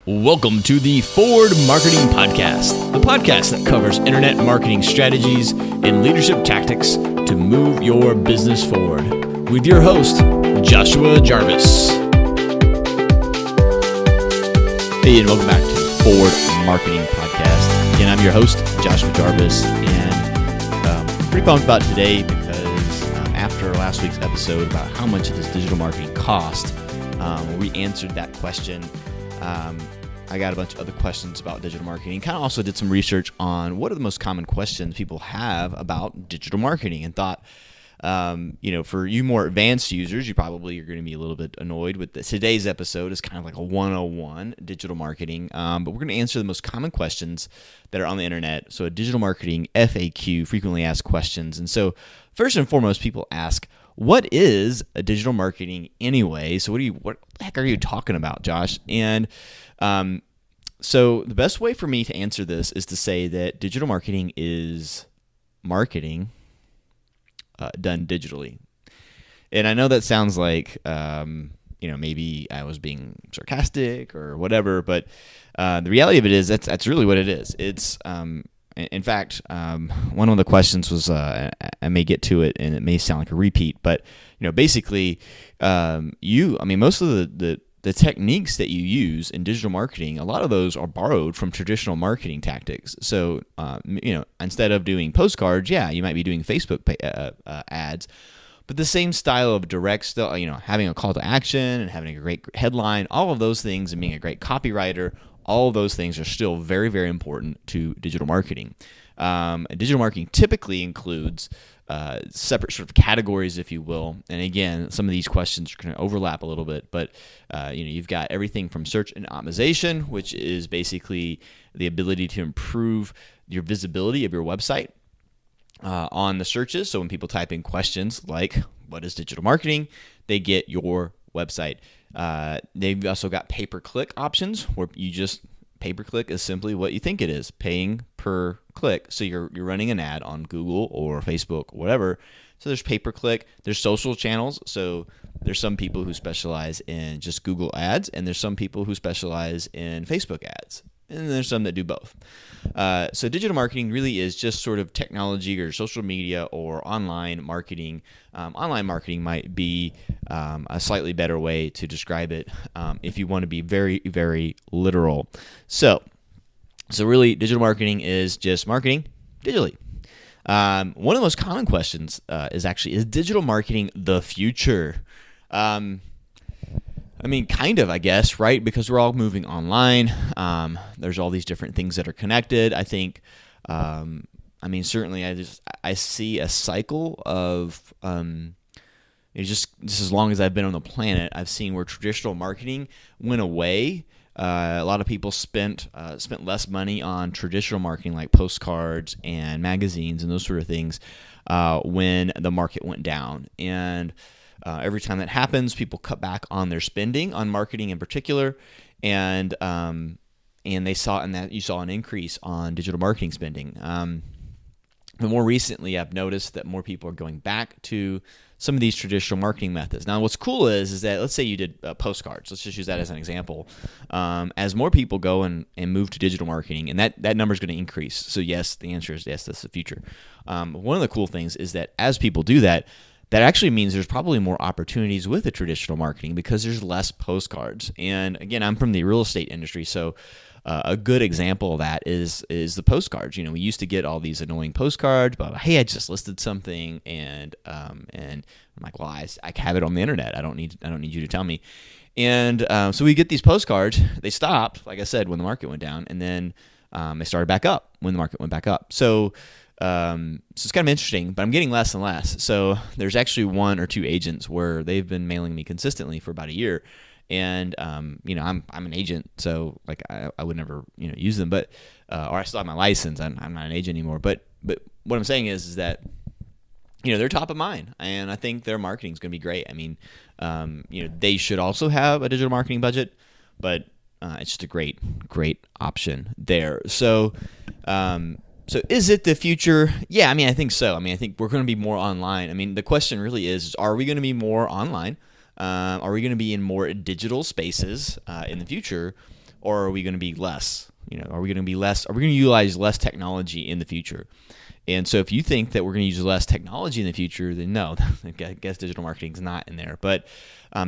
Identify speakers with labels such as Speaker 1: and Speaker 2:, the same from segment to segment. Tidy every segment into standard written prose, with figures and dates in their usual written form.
Speaker 1: Welcome to the Forward Marketing Podcast, the podcast that covers internet marketing strategies and leadership tactics to move your business forward. With your host, Joshua Jarvis. Hey, and welcome back to the Forward Marketing Podcast. Again, I'm your host, Joshua Jarvis, and pretty pumped about today because after last week's episode about how much does digital marketing cost, we answered that question. I got a bunch of other questions about digital marketing. Kind of also did some research on what are the most common questions people have about digital marketing, and thought, for you more advanced users, you probably are going to be a little bit annoyed with this. Today's episode is kind of like a 101 digital marketing, but we're going to answer the most common questions that are on the internet. So a digital marketing FAQ, frequently asked questions. And so first and foremost, people ask, what is a digital marketing anyway? So what the heck are you talking about, Josh? And so the best way for me to answer this is to say that digital marketing is marketing done digitally. And I know that sounds like, maybe I was being sarcastic or whatever, but the reality of it is that's really what it is. It's in fact, one of the questions was, I may get to it and it may sound like a repeat, but basically, most of the techniques that you use in digital marketing, a lot of those are borrowed from traditional marketing tactics. So, instead of doing postcards, you might be doing Facebook ads, but the same style of direct, having a call to action and having a great headline, all of those things, and being a great copywriter, all of those things are still very, very important to digital marketing. Digital marketing typically includes separate sort of categories, if you will. And again, some of these questions are going to overlap a little bit, but you've got everything from search and optimization, which is basically the ability to improve your visibility of your website on the searches. So when people type in questions like, what is digital marketing? They get your website. They've also got pay-per-click options, where pay-per-click is simply what you think it is, paying per click. So you're running an ad on Google or Facebook, whatever. So there's pay-per-click. There's social channels. So there's some people who specialize in just Google ads, and there's some people who specialize in Facebook ads. And there's some that do both. So digital marketing really is just sort of technology or social media or online marketing. Online marketing might be a slightly better way to describe it if you want to be very, very literal. So really, digital marketing is just marketing digitally. One of the most common questions is digital marketing the future? Kind of, I guess, right? Because we're all moving online. There's all these different things that are connected. I think, certainly I see a cycle of, just as long as I've been on the planet, I've seen where traditional marketing went away. A lot of people spent less money on traditional marketing like postcards and magazines and those sort of things when the market went down. And every time that happens, people cut back on their spending on marketing in particular, and they saw in that you saw an increase on digital marketing spending. But more recently, I've noticed that more people are going back to some of these traditional marketing methods. Now, what's cool is that, let's say you did postcards. Let's just use that as an example. As more people go and move to digital marketing, and that number is going to increase. So yes, the answer is yes, that's the future. One of the cool things is that as people do that actually means there's probably more opportunities with the traditional marketing because there's less postcards. And again, I'm from the real estate industry, so a good example of that is the postcards. We used to get all these annoying postcards about, hey, I just listed something, and I'm like, well, I have it on the internet. I don't need you to tell me. And so we get these postcards. They stopped, like I said, when the market went down, and then they started back up when the market went back up. So it's kind of interesting, but I'm getting less and less. So there's actually one or two agents where they've been mailing me consistently for about a year. And, I'm an agent, so like I would never, use them, but, or I still have my license. I'm not an agent anymore. But what I'm saying is that, they're top of mind, and I think their marketing is going to be great. They should also have a digital marketing budget, but, it's just a great option there. So is it the future? Yeah, I think so. I think we're going to be more online. The question really is, are we going to be more online? Are we going to be in more digital spaces in the future? or are we going to be less? Are we going to be less? Are we going to utilize less technology in the future? And so if you think that we're going to use less technology in the future, then no, I guess digital marketing is not in there. But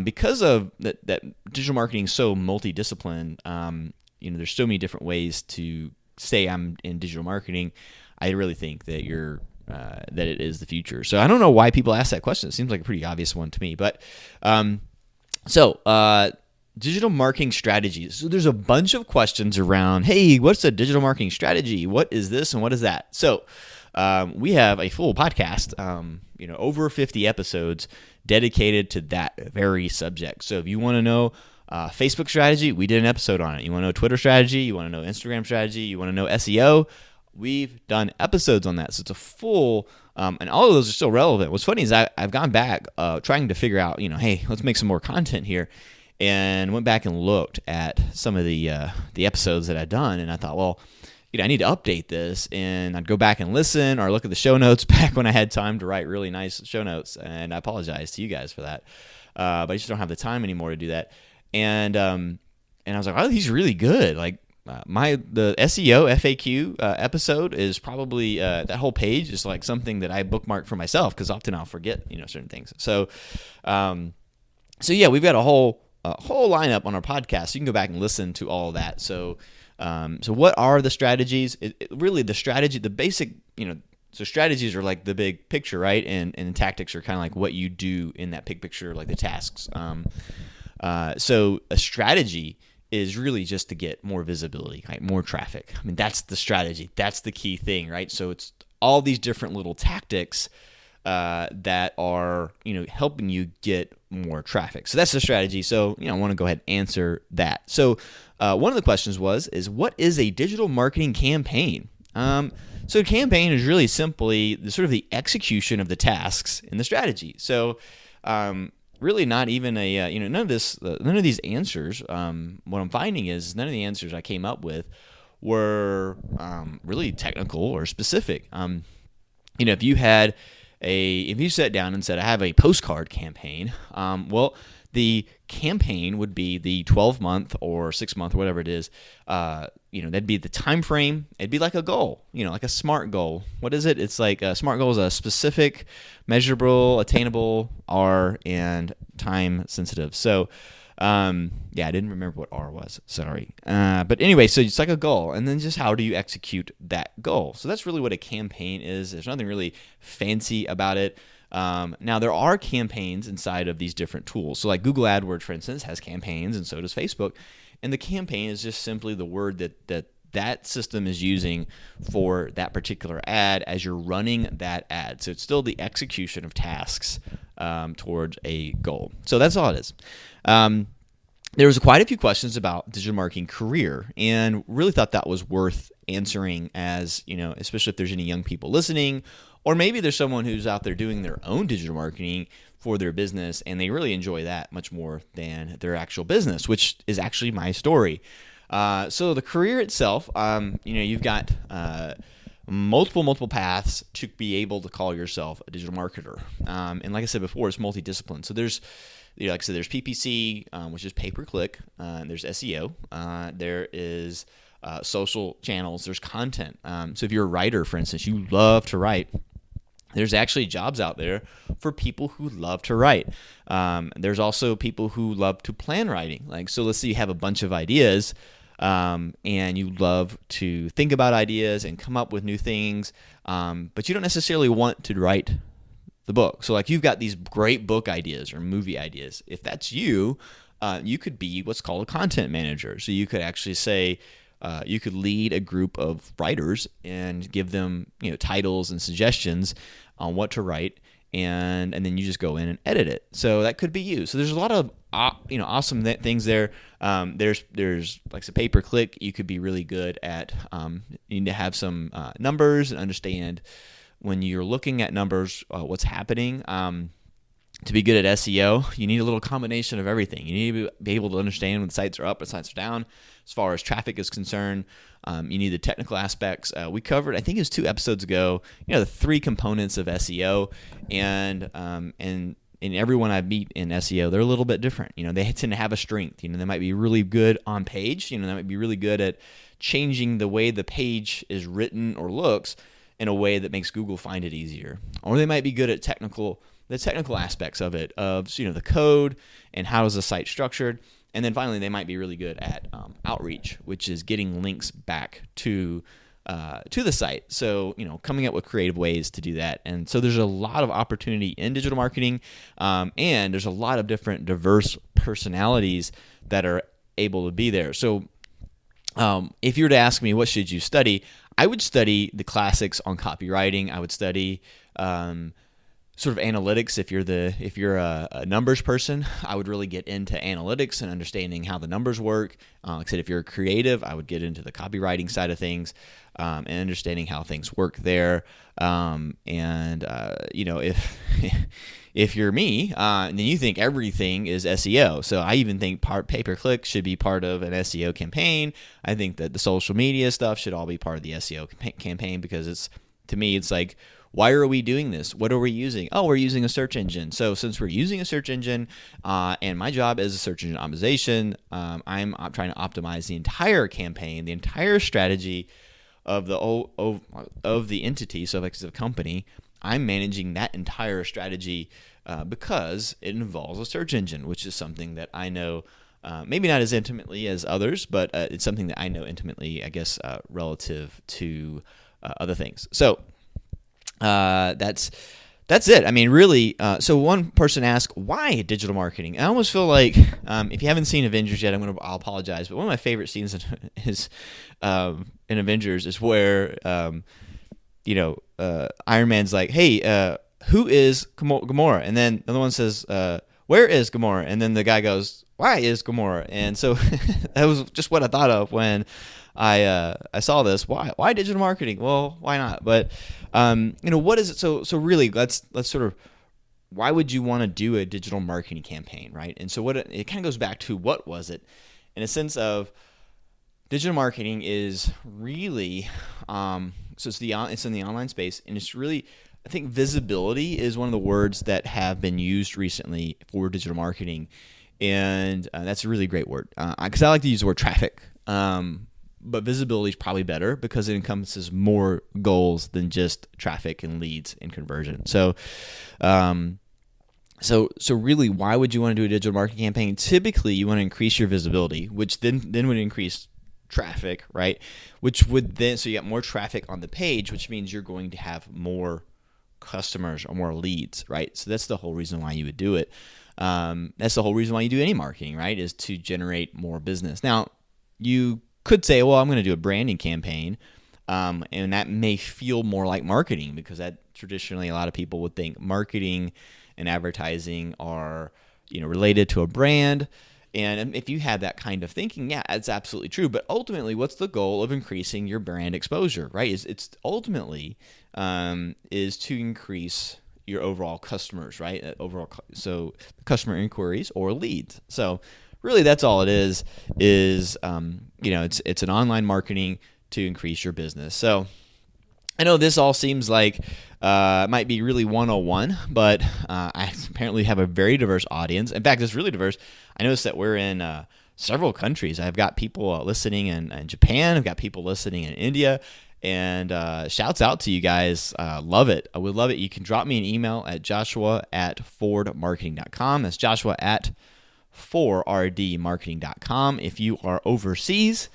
Speaker 1: because of that digital marketing is so multidiscipline, there's so many different ways to say I'm in digital marketing. I really think that that it is the future. So I don't know why people ask that question. It seems like a pretty obvious one to me. But digital marketing strategies. So there's a bunch of questions around, hey, what's a digital marketing strategy? What is this and what is that? So we have a full podcast, over 50 episodes dedicated to that very subject. So if you want to know Facebook strategy, we did an episode on it. You want to know Twitter strategy, you want to know Instagram strategy, you want to know SEO, we've done episodes on that. So it's a full, and all of those are still relevant. What's funny is I've gone back trying to figure out, hey, let's make some more content here, and went back and looked at some of the episodes that I'd done, and I thought, well, I need to update this, and I'd go back and listen or look at the show notes back when I had time to write really nice show notes, and I apologize to you guys for that, but I just don't have the time anymore to do that, and I was like, oh, he's really good. Like the SEO FAQ episode is probably that whole page is like something that I bookmark for myself because often I'll forget certain things. So yeah, we've got a whole lineup on our podcast. So you can go back and listen to all of that. So what are the strategies? Really, the strategy, the basic, so strategies are like the big picture, right? And tactics are kind of like what you do in that big picture, like the tasks. So a strategy is really just to get more visibility, right? More traffic. I mean, that's the strategy. That's the key thing, right? So it's all these different little tactics that are, helping you get more traffic. So that's the strategy. So, I want to go ahead and answer that. So one of the questions is what is a digital marketing campaign? So a campaign is really simply the execution of the tasks in the strategy. So really not even none of these answers, what I'm finding is none of the answers I came up with were really technical or specific. If you sat down and said, I have a postcard campaign, well, the campaign would be the 12-month or 6-month, whatever it is. That'd be the time frame. It'd be like a goal, like a SMART goal. What is it? It's like a SMART goal is a specific, measurable, attainable, R, and time sensitive. So, I didn't remember what R was. Sorry. But anyway, so it's like a goal, and then just how do you execute that goal? So that's really what a campaign is. There's nothing really fancy about it. Now, there are campaigns inside of these different tools. So like Google AdWords, for instance, has campaigns, and so does Facebook. And the campaign is just simply the word that system is using for that particular ad as you're running that ad. So it's still the execution of tasks towards a goal. So that's all it is. There was quite a few questions about digital marketing career, and really thought that was worth answering as, especially if there's any young people listening, or maybe there's someone who's out there doing their own digital marketing for their business, and they really enjoy that much more than their actual business, which is actually my story. So the career itself, you've got multiple paths to be able to call yourself a digital marketer. And like I said before, it's multidiscipline. So there's, like I said, there's PPC, which is pay-per-click. There's SEO. There is social channels. There's content. So if you're a writer, for instance, you love to write, there's actually jobs out there for people who love to write. There's also people who love to plan writing. So let's say you have a bunch of ideas, and you love to think about ideas and come up with new things, but you don't necessarily want to write the book. So you've got these great book ideas or movie ideas. If that's you, you could be what's called a content manager. So you could actually say, you could lead a group of writers and give them, titles and suggestions on what to write, and then you just go in and edit it. So that could be you. So there's a lot of awesome things there. There's like a pay-per-click. You could be really good at. You need to have some numbers and understand when you're looking at numbers what's happening. To be good at SEO, you need a little combination of everything. You need to be able to understand when sites are up and sites are down. As far as traffic is concerned, you need the technical aspects. We covered, I think it was 2 episodes ago, the 3 components of SEO, and and everyone I meet in SEO, they're a little bit different. They tend to have a strength. They might be really good on page. They might be really good at changing the way the page is written or looks in a way that makes Google find it easier. Or they might be good at the technical aspects of it, of the code and how is the site structured. And then finally, they might be really good at outreach, which is getting links back to the site. So, coming up with creative ways to do that. And so there's a lot of opportunity in digital marketing, and there's a lot of different diverse personalities that are able to be there. So if you were to ask me, what should you study? I would study the classics on copywriting. I would study sort of analytics. If you're a numbers person, I would really get into analytics and understanding how the numbers work. Like I said, if you're a creative, I would get into the copywriting side of things, and understanding how things work there. If you're me, then you think everything is SEO. So I even think pay-per-click should be part of an SEO campaign. I think that the social media stuff should all be part of the SEO campaign, because to me, it's like, why are we doing this? What are we using? Oh, we're using a search engine. So since we're using a search engine, and my job is a search engine optimization, I'm trying to optimize the entire campaign, the entire strategy of the entity. So if it's a company, I'm managing that entire strategy because it involves a search engine, which is something that I know maybe not as intimately as others, but it's something that I know intimately, I guess, relative to other things. So that's it. I mean, really. So one person asked, why digital marketing? I almost feel like if you haven't seen Avengers yet, I'll apologize. But one of my favorite scenes in Avengers is where Iron Man's like, hey, who is Gamora? And then the other one says, where is Gamora? And then the guy goes, why is Gamora? And so that was just what I thought of when I saw this. Why digital marketing? Well, why not? But what is it? So really, let's sort of, why would you want to do a digital marketing campaign, right? And so it kind of goes back to, what was it, in a sense of digital marketing is really so it's in the online space, and it's really, I think visibility is one of the words that have been used recently for digital marketing, and that's a really great word, because I like to use the word traffic. But visibility is probably better because it encompasses more goals than just traffic and leads and conversion. So really, why would you want to do a digital marketing campaign? Typically, you want to increase your visibility, which then would increase traffic, right? Which would then, so you get more traffic on the page, which means you're going to have more customers or more leads, right? So that's the whole reason why you would do it. That's the whole reason why you do any marketing, right? Is to generate more business. Now, you could say, well, I'm going to do a branding campaign, and that may feel more like marketing, because that traditionally a lot of people would think marketing and advertising are related to a brand. And if you have that kind of thinking, yeah, it's absolutely true. But ultimately, what's the goal of increasing your brand exposure, right? It's ultimately is to increase your overall customers, right? So customer inquiries or leads. So really, that's all it is it's an online marketing to increase your business. So I know this all seems like it might be really 101, but I apparently have a very diverse audience. In fact, it's really diverse. I noticed that we're in several countries. I've got people listening in Japan. I've got people listening in India. And shouts out to you guys. Love it. I would love it. You can drop me an email at joshua@forwardmarketing.com. That's joshua@4rdmarketing.com. If you are overseas,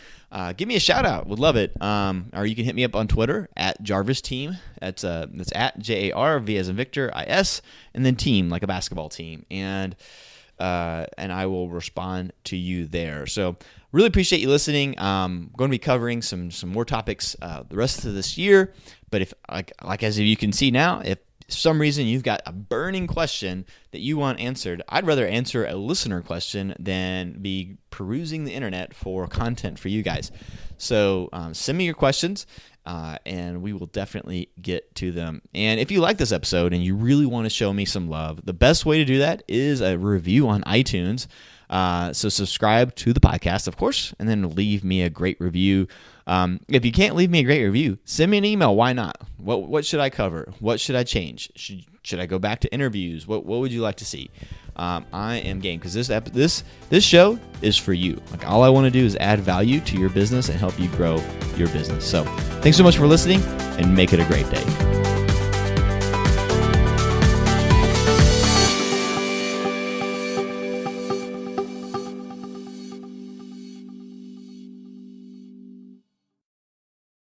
Speaker 1: give me a shout out. Would love it. Or you can hit me up on Twitter at Jarvis Team. That's at JARV as in Victor IS, and then team, like a basketball team. And I will respond to you there. So really appreciate you listening. I'm going to be covering some more topics the rest of this year. But if like as you can see now, if for some reason you've got a burning question that you want answered, I'd rather answer a listener question than be perusing the internet for content for you guys. So send me your questions, and we will definitely get to them. And if you like this episode and you really want to show me some love, the best way to do that is a review on iTunes. So subscribe to the podcast, of course, and then leave me a great review. If you can't leave me a great review, send me an email. Why not? What should I cover? What should I change? Should I go back to interviews? What would you like to see? I am game, because this show is for you. Like, all I want to do is add value to your business and help you grow your business. So thanks so much for listening, and make it a great day.